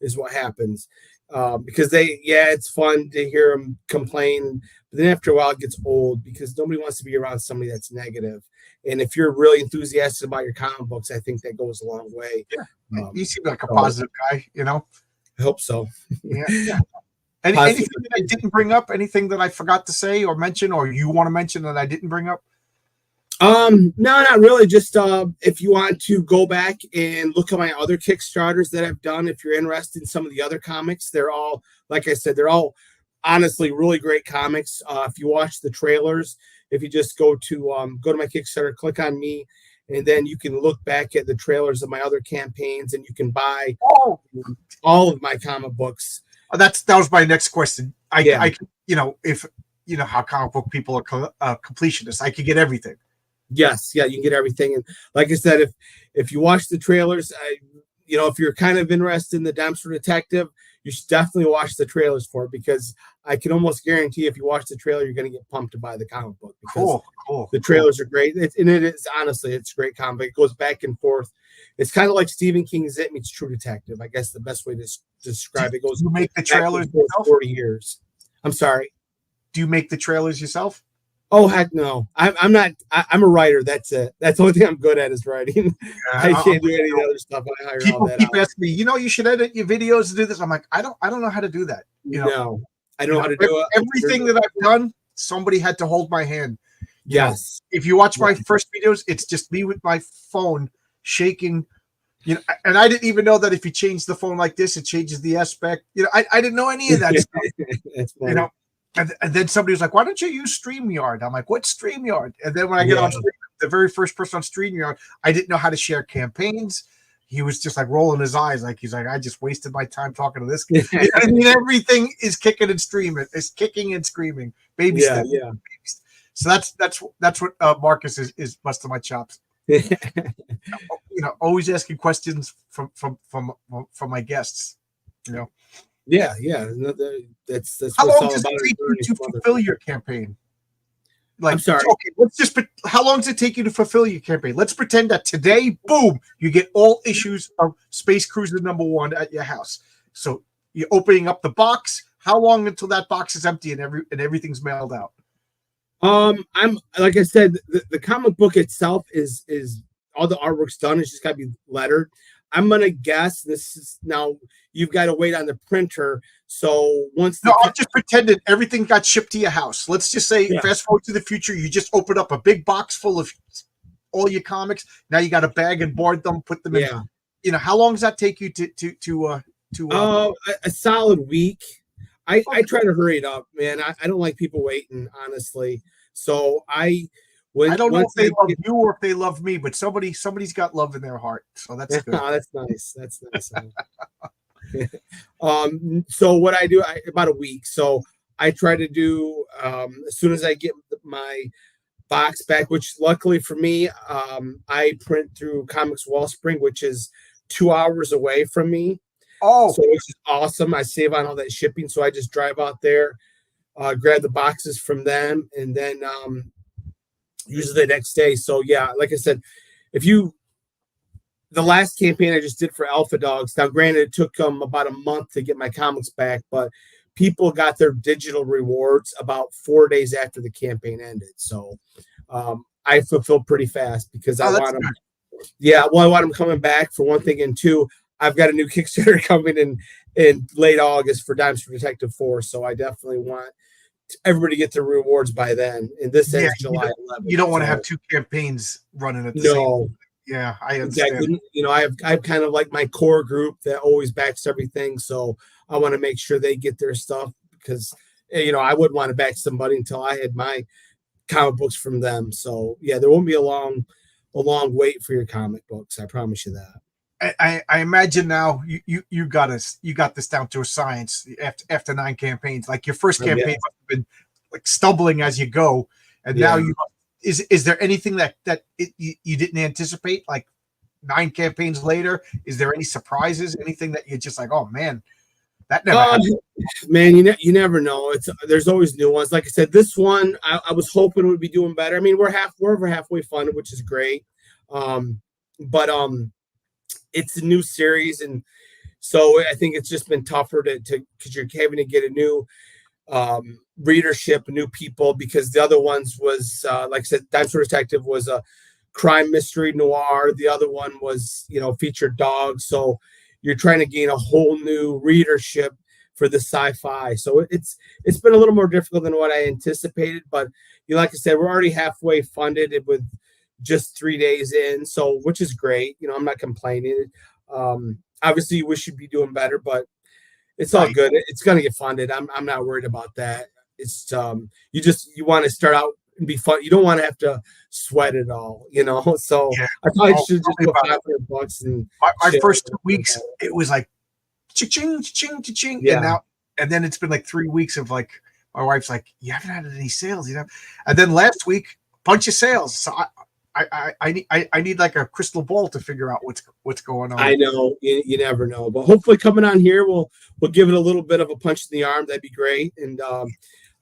is what happens. Because it's fun to hear them complain, but then after a while it gets old because nobody wants to be around somebody that's negative. And if you're really enthusiastic about your comic books, I think that goes a long way. Yeah, you seem like a positive guy, I hope so. Yeah. Anything that I didn't bring up? Anything that I forgot to say or mention, or you want to mention that I didn't bring up? No, not really. Just if you want to go back and look at my other Kickstarters that I've done, if you're interested in some of the other comics, they're all, like I said, they're all honestly really great comics. If you watch the trailers, if you just go to my Kickstarter, click on me, and then you can look back at the trailers of my other campaigns, and you can buy all of my comic books. That was my next question. If how comic book people are completionists, I could get everything. Yes, you can get everything. And like I said, if you watch the trailers, if you're kind of interested in the Dexter Detective, you should definitely watch the trailers for it because I can almost guarantee if you watch the trailer, you're going to get pumped to buy the comic book because the trailers are great. It is honestly, it's a great comic. It goes back and forth. It's kind of like Stephen King's It meets True Detective. I guess the best way to describe it goes. You make the trailers yourself? 40 years. I'm sorry. Do you make the trailers yourself? Oh heck no! I'm not. I'm a writer. That's it. That's the only thing I'm good at is writing. I can't do any of the other stuff. I hire all People that keep out. asking me, you should edit your videos and do this. I'm like, I don't know how to do that. No, I don't know how to do it. Everything that I've done, somebody had to hold my hand. Yes. If you watch my Yes. first videos, it's just me with my phone shaking. And I didn't even know that if you change the phone like this, it changes the aspect. I didn't know any of that stuff. That's funny. And then somebody was like, "Why don't you use StreamYard?" I'm like, "What's StreamYard?" And then when I get on Stream, the very first person on StreamYard, I didn't know how to share campaigns. He was just like rolling his eyes, like he's like, "I just wasted my time talking to this guy." I mean, everything is kicking and streaming, it's kicking and screaming, baby steps. Yeah. So that's what Marcus is busting my chops. Always asking questions from my guests. Yeah. That's how what long it's all does about. it take you to fulfill your campaign? Like, I'm sorry. Okay, how long does it take you to fulfill your campaign? Let's pretend that today, boom, you get all issues of Space Cruiser #1 at your house. So you're opening up the box. How long until that box is empty and everything's mailed out? I'm like I said, the comic book itself is all the artwork's done. It's just got to be lettered. I'm gonna guess this is now. You've got to wait on the printer. So once I'm just pretending everything got shipped to your house. Let's just say, fast forward to the future, you just open up a big box full of all your comics. Now you got to bag and board them, put them in. How long does that take you to a solid week? I try to hurry it up, man. I don't like people waiting, honestly. So I don't know if they love you or if they love me, but somebody's got love in their heart. So that's good. That's nice. That's nice. So what I do, about a week. So I try to do as soon as I get my box back, which luckily for me, I print through Comics Wellspring, which is 2 hours away from me. Oh, so which is awesome. I save on all that shipping, so I just drive out there, grab the boxes from them, and then usually the next day. So yeah, like I said, the last campaign I just did for Alpha Dogs. Now, granted, it took them about a month to get my comics back, but people got their digital rewards about 4 days after the campaign ended. So I fulfilled pretty fast because I want them. Yeah, well, I want them coming back for one thing, and two, I've got a new Kickstarter coming in late August for Dimes for Detective 4, so I definitely want everybody to get their rewards by then. And this ends July 11th. You don't want to have two campaigns running at the same time. Yeah, I understand. Exactly. I've kind of like my core group that always backs everything, so I want to make sure they get their stuff because I wouldn't want to back somebody until I had my comic books from them. So yeah, there won't be a long wait for your comic books. I promise you that. I imagine now you got this down to a science after 9 campaigns. Like your first campaign must have been like stumbling as you go, and now is there anything that you didn't anticipate? Like 9 campaigns later, is there any surprises? Anything that you're just like, oh man, that never happened? Man, you never know. There's always new ones. Like I said, this one I was hoping it would be doing better. I mean, we're over halfway funded, which is great. But it's a new series, and so I think it's just been tougher to because you're having to get a new readership, new people, because the other ones was like I said, Dimes for Detective was a crime mystery noir. The other one was featured dogs. So you're trying to gain a whole new readership for the sci-fi. So it's been a little more difficult than what I anticipated. But like I said, we're already halfway funded with just 3 days in, so which is great. I'm not complaining. Obviously you wish you'd be doing better, but it's all good. It's gonna get funded. I'm not worried about that. It's you want to start out and be fun. You don't want to have to sweat it all, So I probably should just put $500 and my first 2 weeks it was like cha-ching, cha-ching, cha-ching. And then it's been like 3 weeks of like my wife's like, you haven't had any sales, and then last week bunch of sales. So I need like a crystal ball to figure out what's going on. I know you never know, but hopefully coming on here we'll give it a little bit of a punch in the arm. That'd be great. And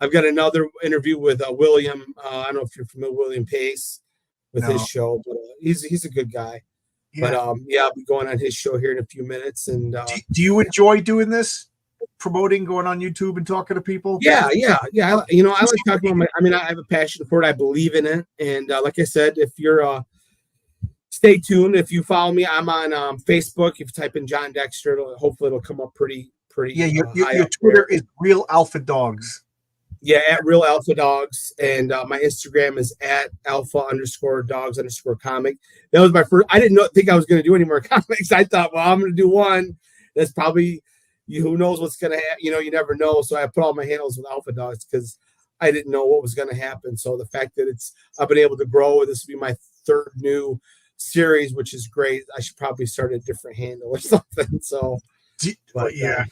I've got another interview with William. I don't know if you're familiar with William Pace with his show, but he's a good guy. Yeah. But I'll be going on his show here in a few minutes. And do you enjoy doing this? promoting, going on YouTube and talking to people? Yeah. I like talking about I have a passion for it. I believe in it. And like I said, if you're stay tuned. If you follow me, I'm on Facebook. If you type in John Dexter, hopefully it'll come up pretty. Yeah, your Twitter is Real Alpha Dogs. Yeah, at Real Alpha Dogs, and my Instagram is at alpha_dogs_comic. That was my first. I didn't think I was going to do any more comics. I thought, well, I'm going to do one. That's probably who knows what's going to happen. You never know. So I put all my handles with Alpha Dogs because I didn't know what was going to happen. So the fact that I've been able to grow, and this will be my third new series, which is great. I should probably start a different handle or something. So, yeah.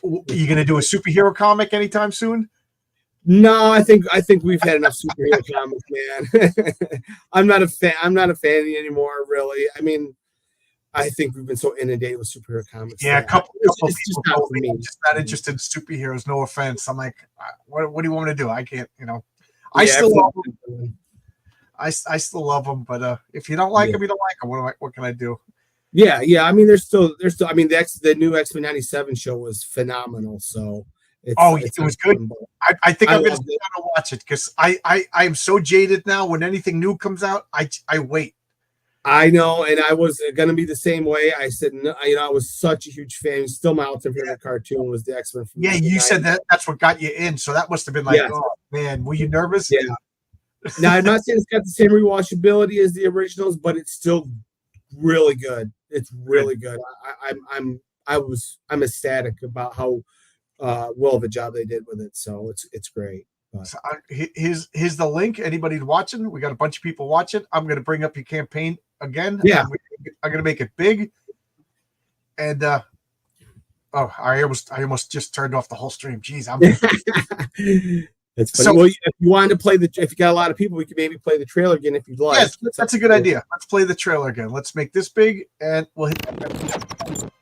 Are you going to do a superhero comic anytime soon? No, I think we've had enough superhero comics, man. I'm not a fan anymore, really. I mean, I think we've been so inundated with superhero comics. Yeah, a couple people told me I'm just not interested in superheroes. No offense. I'm like, what do you want me to do? I can't. I still love them. I still love them, but if you don't like them, you don't like them. What can I do? Yeah. I mean, they're still. I mean, the new X-Men '97 show was phenomenal. So it was good. I think I'm going to watch it because I'm so jaded now. When anything new comes out, I wait. I know, and I was going to be the same way. I said, no, I was such a huge fan. Still, my ultimate favorite cartoon was the X-Men. Yeah, you said that's what got you in. So that must have been like, oh man, were you nervous? Yeah. Now, I'm not saying it's got the same rewatchability as the originals, but it's still really good. It's really good. I'm ecstatic about how well of a job they did with it. So it's great. So here's the link. Anybody watching? We got a bunch of people watching. I'm going to bring up your campaign again. Yeah, I'm going to make it big. And I almost just turned off the whole stream. Jeez, It's funny. So, well, if you wanted to play if you got a lot of people, we could maybe play the trailer again if you'd like. Yes, that's a good idea. Let's play the trailer again. Let's make this big, and we'll hit that.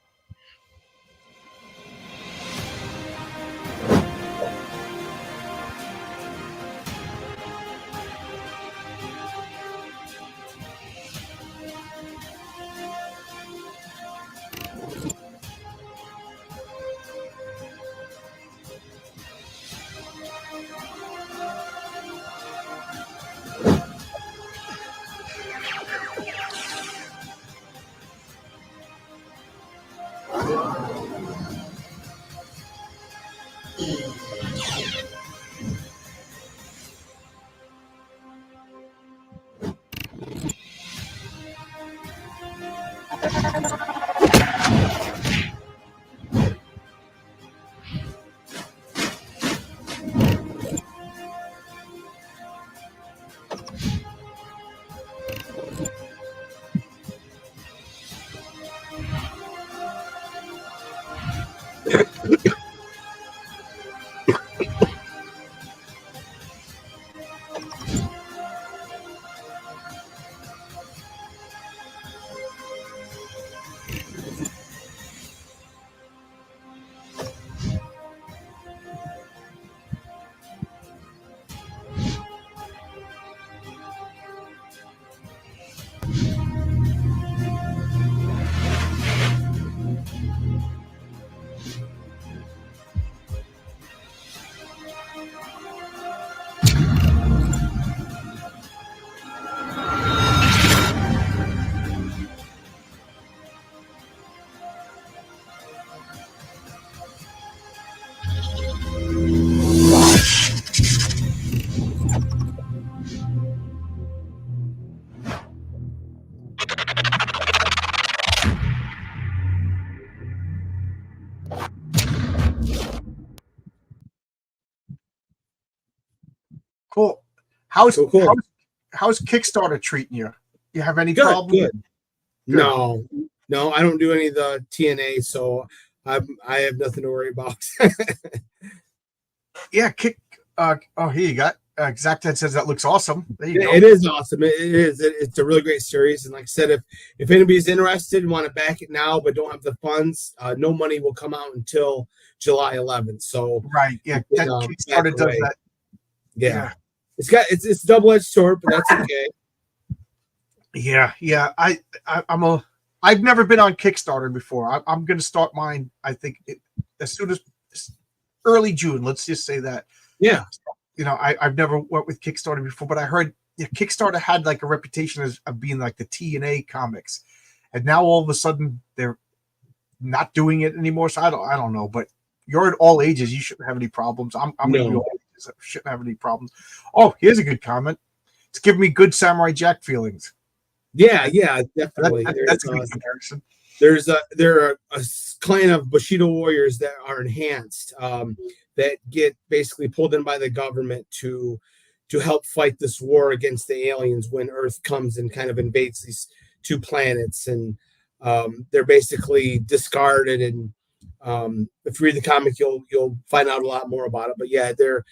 Cool. How's Kickstarter treating you? You have any problems? Good. No, I don't do any of the TNA, so I have nothing to worry about. Yeah, here you got. Exacted says that looks awesome. There you go. It is awesome. It is. It's a really great series. And like I said, if anybody's interested and want to back it now but don't have the funds, no money will come out until July 11th. So right, yeah, that Kickstarter does that. Yeah. It's a double-edged sword, but that's okay. Yeah. I've never been on Kickstarter before. I'm going to start mine. I think as soon as early June. Let's just say that. Yeah. I've never went with Kickstarter before, but I heard Kickstarter had like a reputation of being like the TNA comics, and now all of a sudden they're not doing it anymore. So I don't know, but you're at all ages. You shouldn't have any problems. I'm No. at all ages. I shouldn't have any problems. Oh, here's a good comment. It's giving me good Samurai Jack feelings. Yeah, definitely. That's a good comparison. There are a clan of Bushido warriors that are enhanced, that get basically pulled in by the government to help fight this war against the aliens when Earth comes and kind of invades these two planets, and they're basically discarded. And if you read the comic, you'll find out a lot more about it. But yeah, they're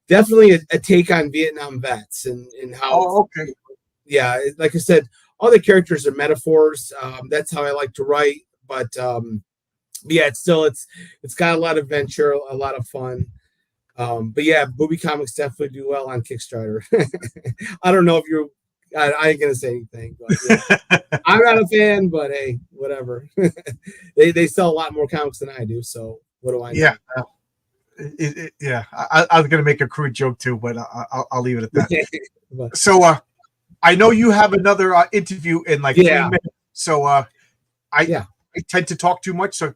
definitely a take on Vietnam vets and how. Oh, okay. Yeah, like I said, all the characters are metaphors. That's how I like to write. But yeah, it's got a lot of adventure, a lot of fun. But yeah, Booby Comics definitely do well on Kickstarter. I don't know if I ain't gonna say anything, but yeah. I'm not a fan, but hey, whatever. They sell a lot more comics than I do, so what do I know? Yeah. I was gonna make a crude joke too, but I'll leave it at that. So I know you have another interview in like 3 minutes. So I tend to talk too much. So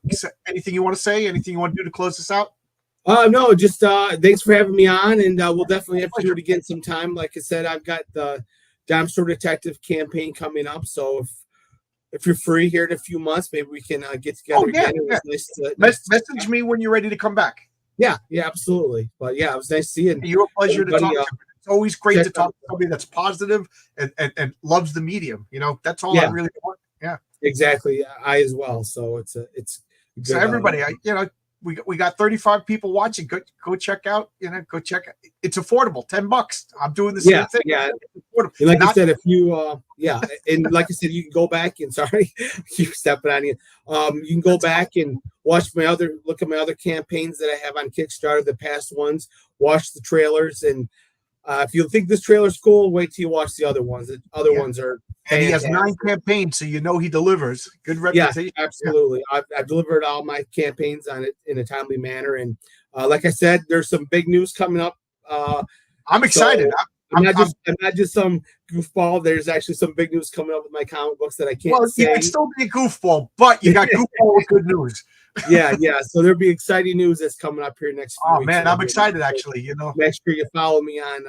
anything you want to say? Anything you want to do to close this out? No, just thanks for having me on, and we'll definitely have to do it again sometime. Like I said, I've got the Dime Store Detective campaign coming up, so if you're free here in a few months, maybe we can get together again. It was nice to message me when you're ready to come back. Yeah, absolutely. But yeah, it was nice seeing you. You're a pleasure to talk to. It's always great to talk to somebody that's positive and loves the medium. That's all I really want. Yeah, exactly. I as well. So it's good, so everybody, we got 35 people watching. Go check out. Go check. It's affordable, $10. I'm doing the same thing. Yeah. And like I said, if you and like I said, you can go back and sorry, keep stepping on you. You can go back and look at my other campaigns that I have on Kickstarter, the past ones. Watch the trailers, and if you think this trailer's cool, wait till you watch the other ones. The other ones are. And he has 9 campaigns, so he delivers. Good reputation. Yeah, absolutely. Yeah. I've delivered all my campaigns on it in a timely manner, and like I said, there's some big news coming up. I'm excited. I'm not just some goofball. There's actually some big news coming up with my comic books that I can't say. You can still be a goofball, but you got goofball with good news. Yeah. So there'll be exciting news that's coming up here next few weeks. Man, I'm excited actually. Make sure you follow me on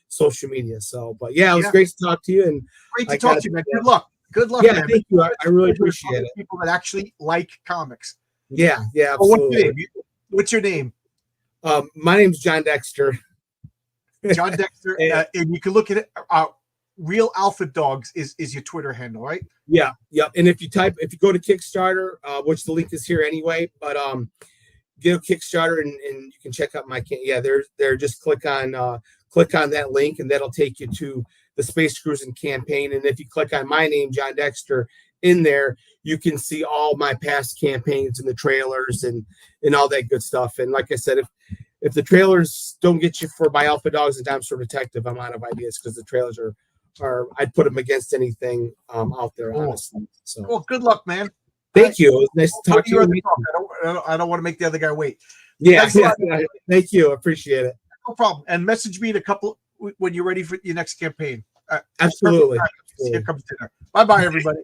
social media. So, but yeah, it was great to talk to you, and great to talk to you, man. Good luck. Good luck. Yeah, man. thank you. I really appreciate it. People that actually like comics. Yeah, absolutely. What's your name? My name's John Dexter. John Dexter, and you can look at it. Real Alpha Dogs is your Twitter handle, right? Yeah. And if you go to Kickstarter, which the link is here anyway, but get a Kickstarter and you can check out my there. Just click on that link, and that'll take you to the Space Cruising campaign. And if you click on my name, John Dexter, in there, you can see all my past campaigns and the trailers and all that good stuff. And like I said, if the trailers don't get you for my Alpha Dogs and Dime Store Detective, I'm out of ideas because the trailers are I'd put them against anything out there, honestly. So, well, good luck, man. Thank you. It was nice to talk to you. I don't want to make the other guy wait. Yeah. Thank you. Appreciate it. No problem. And message me in a couple when you're ready for your next campaign. Absolutely. Here comes dinner. Bye-bye, everybody.